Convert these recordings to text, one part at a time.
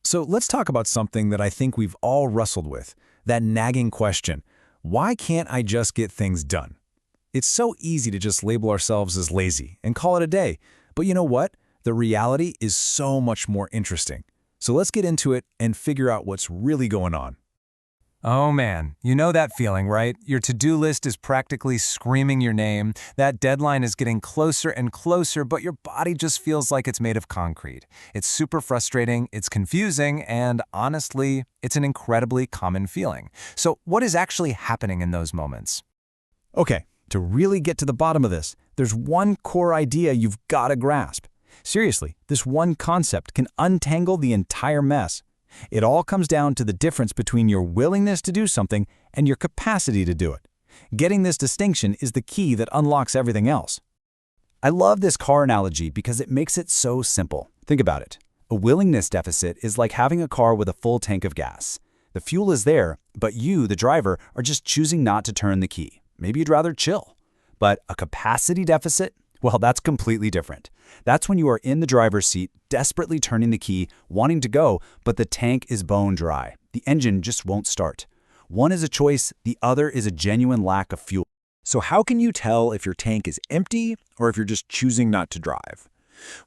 So let's talk about something that I think we've all wrestled with, that nagging question. Why can't I just get things done? It's so easy to just label ourselves as lazy and call it a day. But you know what? The reality is so much more interesting. So let's get into it and figure out what's really going on. Oh man, you know that feeling, right? Your to-do list is practically screaming your name. That deadline is getting closer and closer, but your body just feels like it's made of concrete. It's super frustrating, it's confusing, and honestly, it's an incredibly common feeling. So what is actually happening in those moments? Okay, to really get to the bottom of this, there's one core idea you've got to grasp. Seriously, this one concept can untangle the entire mess. It all comes down to the difference between your willingness to do something and your capacity to do it. Getting this distinction is the key that unlocks everything else. I love this car analogy because it makes it so simple. Think about it. A willingness deficit is like having a car with a full tank of gas. The fuel is there, but you, the driver, are just choosing not to turn the key. Maybe you'd rather chill. But a capacity deficit? Well, that's completely different. That's when you are in the driver's seat, desperately turning the key, wanting to go, but the tank is bone dry. The engine just won't start. One is a choice, the other is a genuine lack of fuel. So how can you tell if your tank is empty or if you're just choosing not to drive?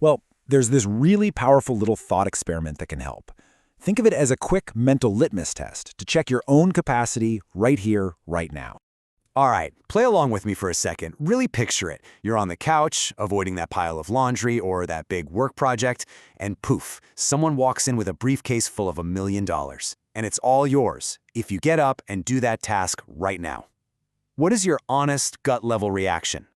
Well, there's this really powerful little thought experiment that can help. Think of it as a quick mental litmus test to check your own capacity right here, right now. All right, play along with me for a second. Really picture it. You're on the couch, avoiding that pile of laundry or that big work project, and poof, someone walks in with a briefcase full of $1 million. And it's all yours if you get up and do that task right now. What is your honest, gut-level reaction?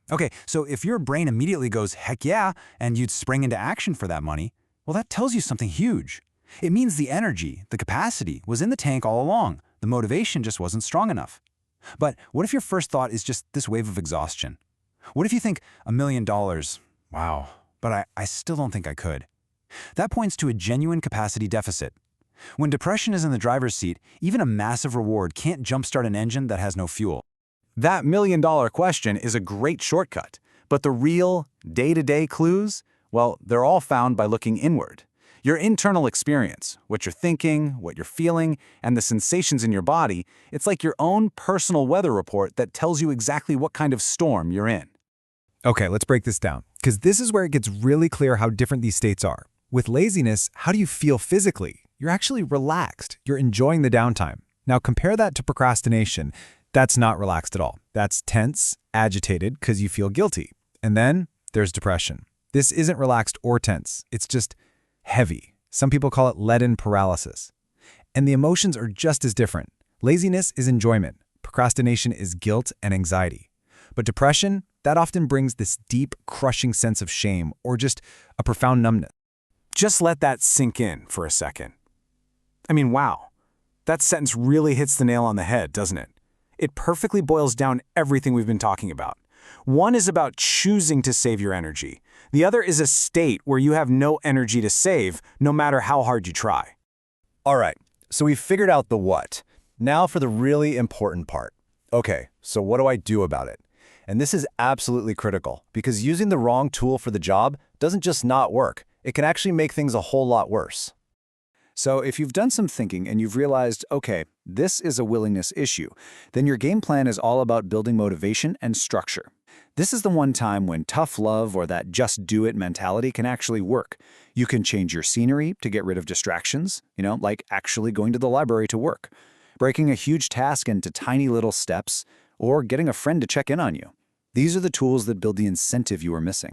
Okay, so if your brain immediately goes, heck yeah, and you'd spring into action for that money, well, that tells you something huge. It means the energy, the capacity, was in the tank all along. The motivation just wasn't strong enough. But what if your first thought is just this wave of exhaustion? What if you think $1 million, wow, but I still don't think I could? That points to a genuine capacity deficit. When depression is in the driver's seat, even a massive reward can't jumpstart an engine that has no fuel. That $1 million question is a great shortcut, but the real, day-to-day clues, well, they're all found by looking inward. Your internal experience, what you're thinking, what you're feeling, and the sensations in your body, it's like your own personal weather report that tells you exactly what kind of storm you're in. Okay, let's break this down, because this is where it gets really clear how different these states are. With laziness, how do you feel physically? You're actually relaxed. You're enjoying the downtime. Now compare that to procrastination. That's not relaxed at all. That's tense, agitated, because you feel guilty. And then there's depression. This isn't relaxed or tense. It's just heavy. Some people call it leaden paralysis. And the emotions are just as different. Laziness is enjoyment. Procrastination is guilt and anxiety. But depression, that often brings this deep, crushing sense of shame or just a profound numbness. Just let that sink in for a second. I mean, wow. That sentence really hits the nail on the head, doesn't it? It perfectly boils down everything we've been talking about. One is about choosing to save your energy. The other is a state where you have no energy to save, no matter how hard you try. All right, so we've figured out the what. Now for the really important part. Okay, so what do I do about it? And this is absolutely critical, because using the wrong tool for the job doesn't just not work. It can actually make things a whole lot worse. So if you've done some thinking and you've realized, okay, this is a willingness issue, then your game plan is all about building motivation and structure. This is the one time when tough love or that just do it mentality can actually work. You can change your scenery to get rid of distractions, like actually going to the library to work, breaking a huge task into tiny little steps, or getting a friend to check in on you. These are the tools that build the incentive you are missing.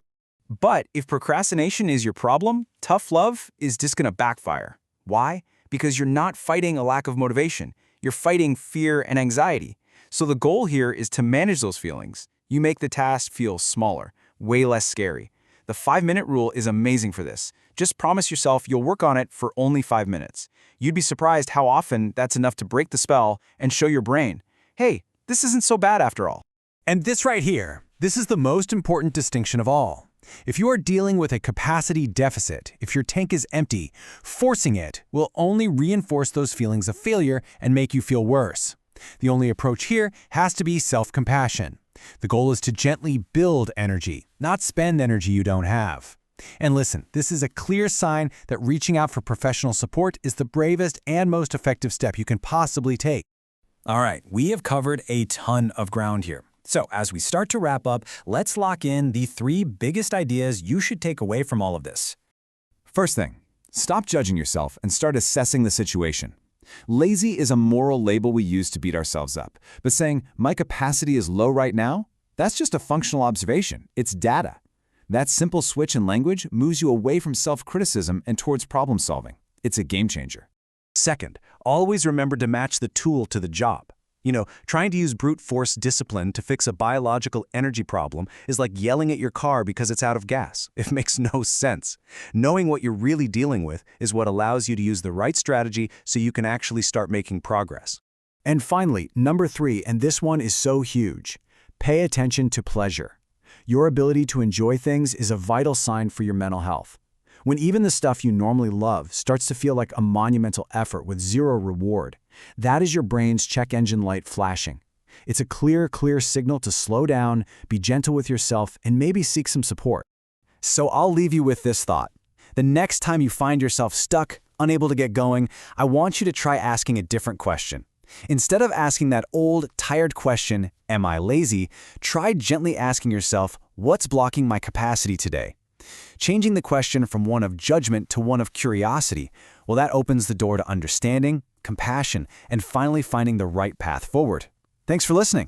But if procrastination is your problem, tough love is just going to backfire. Why? Because you're not fighting a lack of motivation. You're fighting fear and anxiety. So the goal here is to manage those feelings. You make the task feel smaller, way less scary. The 5-minute rule is amazing for this. Just promise yourself you'll work on it for only 5 minutes. You'd be surprised how often that's enough to break the spell and show your brain, hey, this isn't so bad after all. And this right here, this is the most important distinction of all. If you are dealing with a capacity deficit, if your tank is empty, forcing it will only reinforce those feelings of failure and make you feel worse. The only approach here has to be self-compassion. The goal is to gently build energy, not spend energy you don't have. And listen, this is a clear sign that reaching out for professional support is the bravest and most effective step you can possibly take. All right, we have covered a ton of ground here. So as we start to wrap up, let's lock in the 3 biggest ideas you should take away from all of this. First thing, stop judging yourself and start assessing the situation. Lazy is a moral label we use to beat ourselves up, but saying, my capacity is low right now, that's just a functional observation. It's data. That simple switch in language moves you away from self-criticism and towards problem solving. It's a game changer. Second, always remember to match the tool to the job. Trying to use brute force discipline to fix a biological energy problem is like yelling at your car because it's out of gas. It makes no sense. Knowing what you're really dealing with is what allows you to use the right strategy so you can actually start making progress. And finally, number 3, and this one is so huge. Pay attention to pleasure. Your ability to enjoy things is a vital sign for your mental health. When even the stuff you normally love starts to feel like a monumental effort with zero reward, that is your brain's check engine light flashing. It's a clear signal to slow down, be gentle with yourself, and maybe seek some support. So I'll leave you with this thought. The next time you find yourself stuck, unable to get going, I want you to try asking a different question. Instead of asking that old, tired question, am I lazy? Try gently asking yourself, what's blocking my capacity today? Changing the question from one of judgment to one of curiosity, well, that opens the door to understanding, compassion, and finally finding the right path forward. Thanks for listening.